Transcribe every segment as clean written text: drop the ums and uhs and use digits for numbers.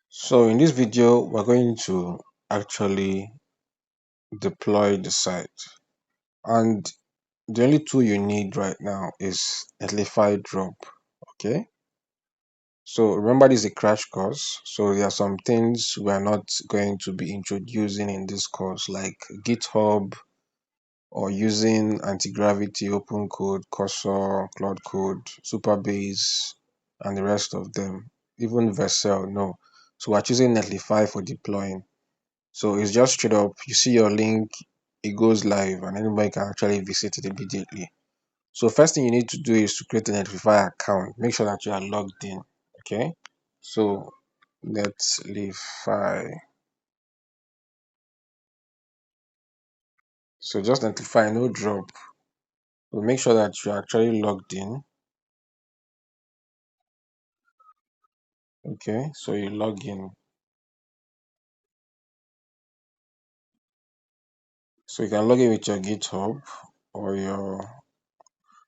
So in this video, we're going to actually deploy the site. And the only tool you need right now is Netlify Drop. Okay. So remember, this is a crash course. So there are some things we are not going to be introducing in this course, like GitHub or using anti-gravity, open code, Cursor, Cloud Code, Supabase, and the rest of them. Even Vercel, no. So we're choosing Netlify for deploying. So it's just straight up, you see your link, it goes live, and anybody can actually visit it immediately. So first thing you need to do is to create a Netlify account. Make sure that you are logged in. Okay. So Netlify. So just Netlify, no drop. So make sure that you are actually logged in. Okay. So you log in. So you can log in with your GitHub or your.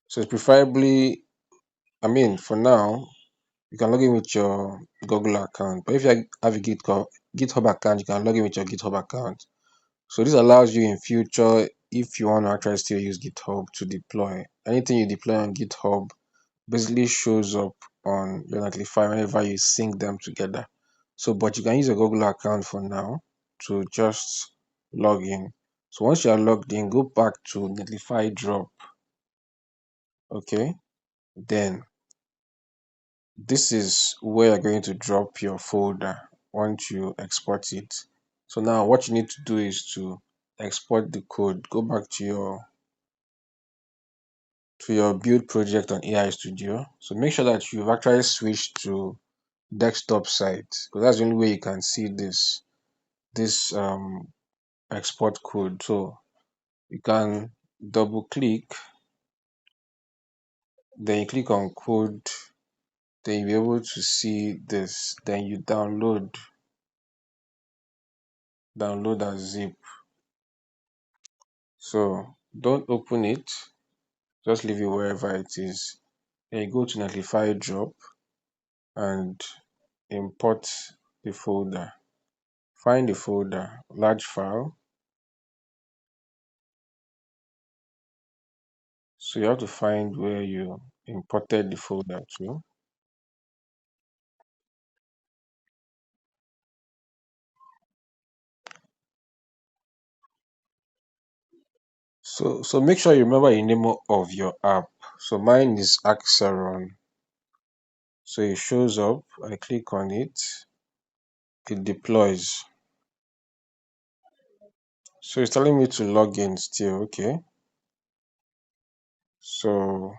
So it's preferably, for now, you can log in with your Google account. But if you have a GitHub account, you can log in with your GitHub account. So this allows you in future, if you want to actually still use GitHub to deploy. Anything you deploy on GitHub basically shows up on your Netlify whenever you sync them together. So, but you can use a Google account for now to just log in. So once you are logged in, go back to Netlify Drop. Okay, then this is where you're going to drop your folder once you export it. So now what you need to do is to export the code. Go back to your build project on AI Studio. So make sure that you've actually switched to desktop site, because that's the only way you can see this export code. So you can double click, then you click on code, then you'll be able to see this. Then you download as zip. So don't open it, just leave it wherever it is. Then you go to Netlify Drop and import the folder. Find the folder, large file. So you have to find where you imported the folder to. So make sure you remember the name of your app. So mine is Axeron. So it shows up. I click on it. It deploys. So it's telling me to log in still. Okay. So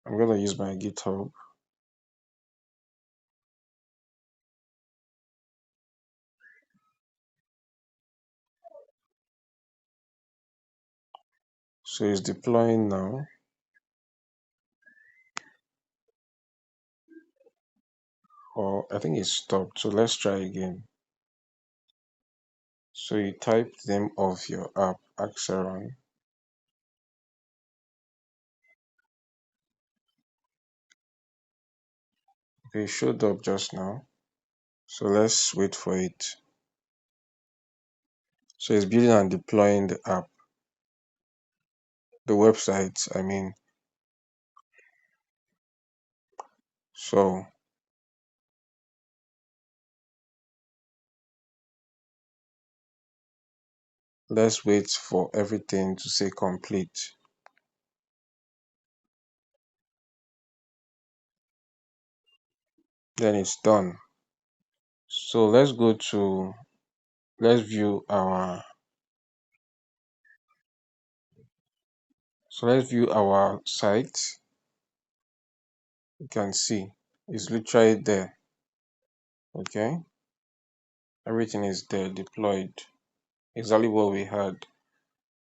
I'm gonna use my GitHub. So it's deploying now. Or I think it stopped. So let's try again. So you type the name of your app, Axeron. Okay, it showed up just now. So let's wait for it. So it's building and deploying the app, the website, I mean. So let's wait for everything to say complete. Then it's done. So let's view our site. You can see it's literally there. Okay, everything is there deployed, exactly what we had.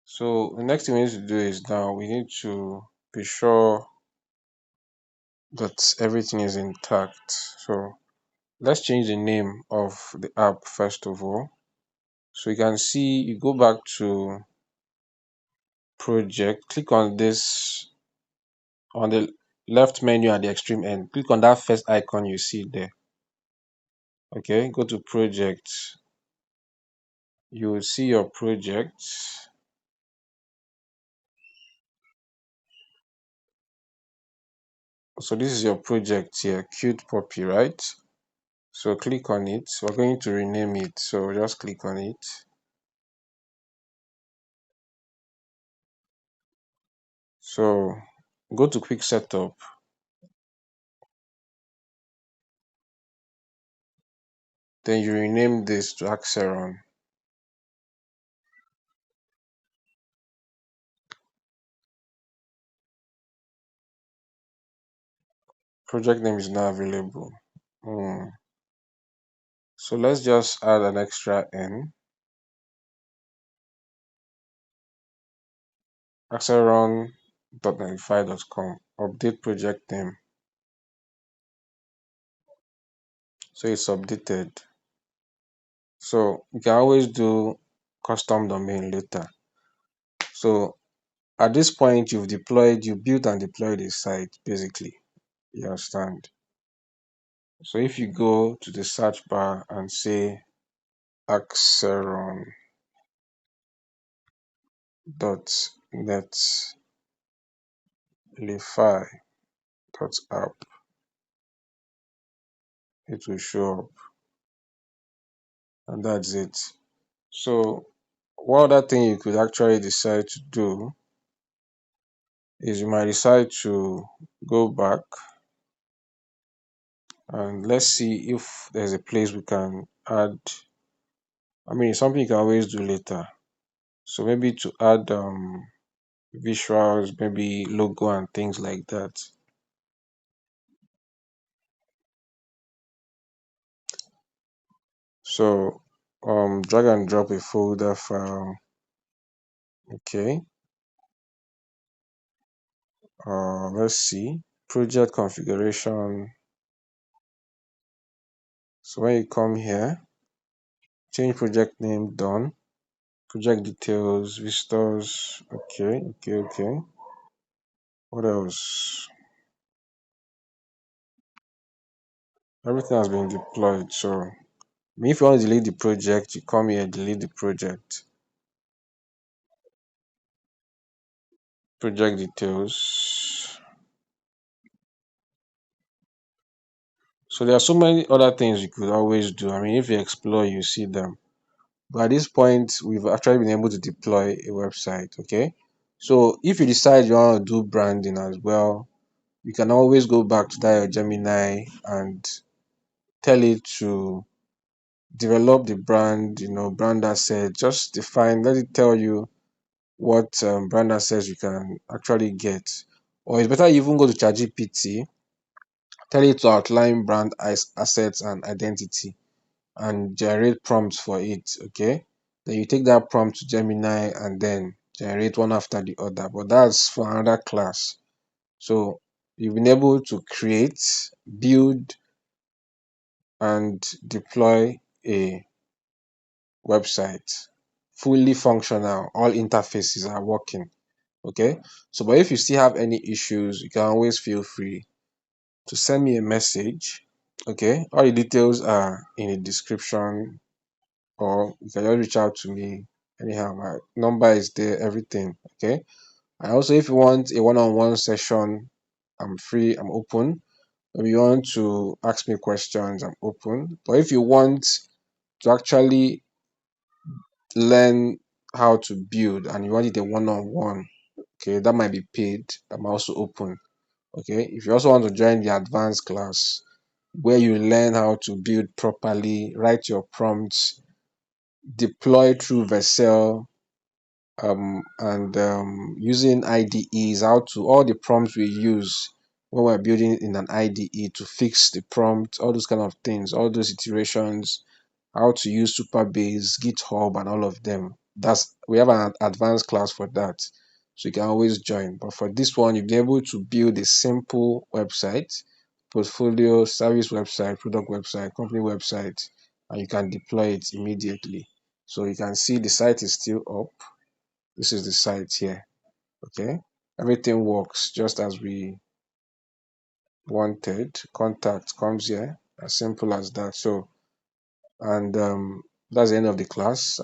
So the next thing we need to do is now we need to be sure that everything is intact. So let's change the name of the app first of all. So you can see, you go back to project, click on this on the left menu at the extreme end, click on that first icon you see there. Okay, go to project. You will see your project. So this is your project here, Cute Puppy, right? So click on it. We're going to rename it. So just click on it. So go to quick setup. Then you rename this to Axeron. Project name is not available. Hmm. So let's just add an extra N. Axeron.95.com. Update project name. So it's updated. So you can always do custom domain later. So at this point, you built and deployed a site basically. You understand? So if you go to the search bar and say axeron.netlify.app, it will show up, and that's it. So one other thing you could actually decide to do is you might decide to go back and let's see if there's a place we can add. I mean, it's something you can always do later. So maybe to add visuals, maybe logo and things like that. So drag and drop a folder file. Okay. Let's see. Project configuration. So when you come here, change project name, done. Project details, visitors. Okay, okay, okay. What else? Everything has been deployed. So if you want to delete the project, you come here, delete the project. Project details. So there are so many other things you could always do. I mean, if you explore, you see them. But at this point, we've actually been able to deploy a website. Okay. So if you decide you want to do branding as well, you can always go back to that your Gemini and tell it to develop the brand, brand asset. Just define, let it tell you what brand assets you can actually get. Or it's better you even go to ChatGPT, tell it to outline brand assets and identity and generate prompts for it. Okay. Then you take that prompt to Gemini and then generate one after the other. But that's for another class. So you've been able to create, build, and deploy a website fully functional. All interfaces are working. Okay. So, but if you still have any issues, you can always feel free to send me a message. Okay. All the details are in the description, or you can just reach out to me anyhow. My number is there, everything. Okay. And also, if you want a one-on-one session, I'm free, I'm open. If you want to ask me questions, I'm open. But if you want to actually learn how to build and you want it a one-on-one, okay, that might be paid. I'm also open. Okay. If you also want to join the advanced class where you learn how to build properly, write your prompts, deploy through Vercel, and using IDEs, how to all the prompts we use when we're building in an IDE to fix the prompt, all those kind of things, all those iterations, how to use Supabase, GitHub, and all of them. That's we have an advanced class for that, so you can always join. But for this one, you'll be able to build a simple website, portfolio, service website, product website, company website, and you can deploy it immediately. So you can see the site is still up. This is the site here. Okay, everything works just as we wanted. Contact comes here, as simple as that. So And that's the end of the class.